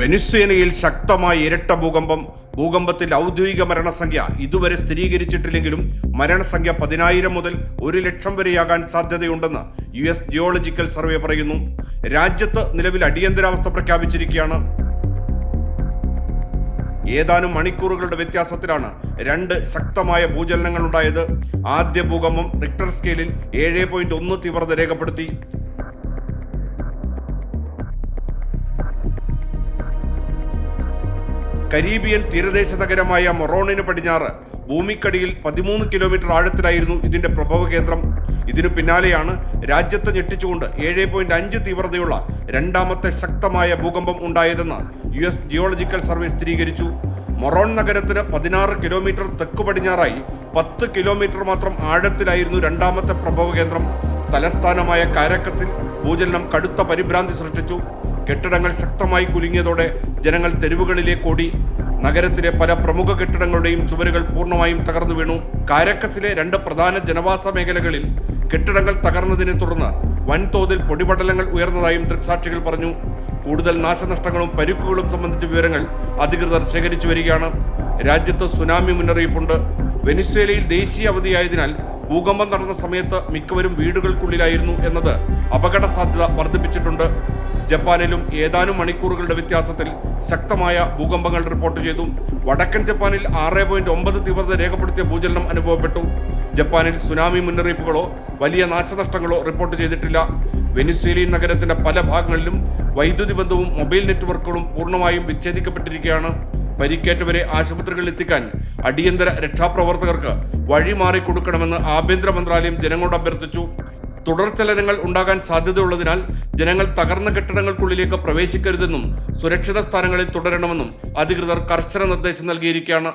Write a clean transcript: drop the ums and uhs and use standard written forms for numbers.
വെനിസ്വേലയിൽ ശക്തമായ ഇരട്ട ഭൂകമ്പത്തിൽ ഔദ്യോഗിക മരണസംഖ്യ ഇതുവരെ സ്ഥിരീകരിച്ചിട്ടില്ലെങ്കിലും മരണസംഖ്യ 10,000 മുതൽ 1,00,000 വരെയാകാൻ സാധ്യതയുണ്ടെന്ന് US ജിയോളജിക്കൽ സർവേ പറയുന്നു. രാജ്യത്ത് നിലവിൽ അടിയന്തരാവസ്ഥ പ്രഖ്യാപിച്ചിരിക്കുകയാണ്. ഏതാനും മണിക്കൂറുകളുടെ വ്യത്യാസത്തിലാണ് രണ്ട് ശക്തമായ ഭൂചലനങ്ങൾ ഉണ്ടായത്. ആദ്യ ഭൂകമ്പം റിക്ടർ സ്കെയിലിൽ 7.1 തീവ്രത രേഖപ്പെടുത്തി. കരീബിയൻ തീരദേശ നഗരമായ മൊറോണിന് പടിഞ്ഞാറ് ഭൂമിക്കടിയിൽ 13 കിലോമീറ്റർ ആഴത്തിലായിരുന്നു ഇതിന്റെ പ്രഭവ കേന്ദ്രം. ഇതിനു പിന്നാലെയാണ് രാജ്യത്ത് ഞെട്ടിച്ചുകൊണ്ട് 7.5 തീവ്രതയുള്ള രണ്ടാമത്തെ ശക്തമായ ഭൂകമ്പം ഉണ്ടായതെന്ന് US ജിയോളജിക്കൽ സർവേ സ്ഥിരീകരിച്ചു. മൊറോൺ നഗരത്തിന് 16 കിലോമീറ്റർ തെക്കു പടിഞ്ഞാറായി 10 കിലോമീറ്റർ മാത്രം ആഴത്തിലായിരുന്നു രണ്ടാമത്തെ പ്രഭവ കേന്ദ്രം. തലസ്ഥാനമായ കാരക്കസിൽ ഭൂചലനം കടുത്ത പരിഭ്രാന്തി സൃഷ്ടിച്ചു. കെട്ടിടങ്ങൾ ശക്തമായി കുലുങ്ങിയതോടെ ജനങ്ങൾ തെരുവുകളിലേക്ക് ഓടി. നഗരത്തിലെ പല പ്രമുഖ കെട്ടിടങ്ങളുടെയും ചുവരുകൾ പൂർണ്ണമായും തകർന്നു വീണു. കാരക്കസിലെ 2 പ്രധാന ജനവാസ മേഖലകളിൽ കെട്ടിടങ്ങൾ തകർന്നതിനെ തുടർന്ന് വൻതോതിൽ പൊടിപടലങ്ങൾ ഉയർന്നതായും ദൃക്സാക്ഷികൾ പറഞ്ഞു. കൂടുതൽ നാശനഷ്ടങ്ങളും പരിക്കുകളും സംബന്ധിച്ച വിവരങ്ങൾ അധികൃതർ ശേഖരിച്ചു വരികയാണ്. രാജ്യത്ത് സുനാമി മുന്നറിയിപ്പുണ്ട്. വെനിസ്വേലയിൽ ദേശീയ അവധിയായതിനാൽ ഭൂകമ്പം നടന്ന സമയത്ത് മിക്കവരും വീടുകൾക്കുള്ളിലായിരുന്നു എന്നത് അപകട സാധ്യത വർദ്ധിപ്പിച്ചിട്ടുണ്ട്. ജപ്പാനിലും ഏതാനും മണിക്കൂറുകളുടെ വ്യത്യാസത്തിൽ ശക്തമായ ഭൂകമ്പങ്ങൾ റിപ്പോർട്ട് ചെയ്തു. വടക്കൻ ജപ്പാനിൽ 6.9 തീവ്രത രേഖപ്പെടുത്തിയ ഭൂചലനം അനുഭവപ്പെട്ടു. ജപ്പാനിൽ സുനാമി മുന്നറിയിപ്പുകളോ വലിയ നാശനഷ്ടങ്ങളോ റിപ്പോർട്ട് ചെയ്തിട്ടില്ല. വെനിസ്വേലിയൻ നഗരത്തിന്റെ പല ഭാഗങ്ങളിലും വൈദ്യുതി ബന്ധവും മൊബൈൽ നെറ്റ്വർക്കുകളും പൂർണ്ണമായും വിച്ഛേദിക്കപ്പെട്ടിരിക്കുകയാണ്. പരിക്കേറ്റവരെ ആശുപത്രികളിൽ എത്തിക്കാൻ അടിയന്തര രക്ഷാപ്രവർത്തകർക്ക് വഴിമാറി കൊടുക്കണമെന്ന് ആഭ്യന്തര മന്ത്രാലയം ജനങ്ങളോട് അഭ്യർത്ഥിച്ചു. തുടർചലനങ്ങൾ ഉണ്ടാകാൻ സാധ്യതയുള്ളതിനാൽ ജനങ്ങൾ തകർന്ന കെട്ടിടങ്ങൾക്കുള്ളിലേക്ക് പ്രവേശിക്കരുതെന്നും സുരക്ഷിത സ്ഥാനങ്ങളിൽ തുടരണമെന്നും അധികൃതർ കർശന നിർദ്ദേശം നൽകിയിരിക്കുകയാണ്.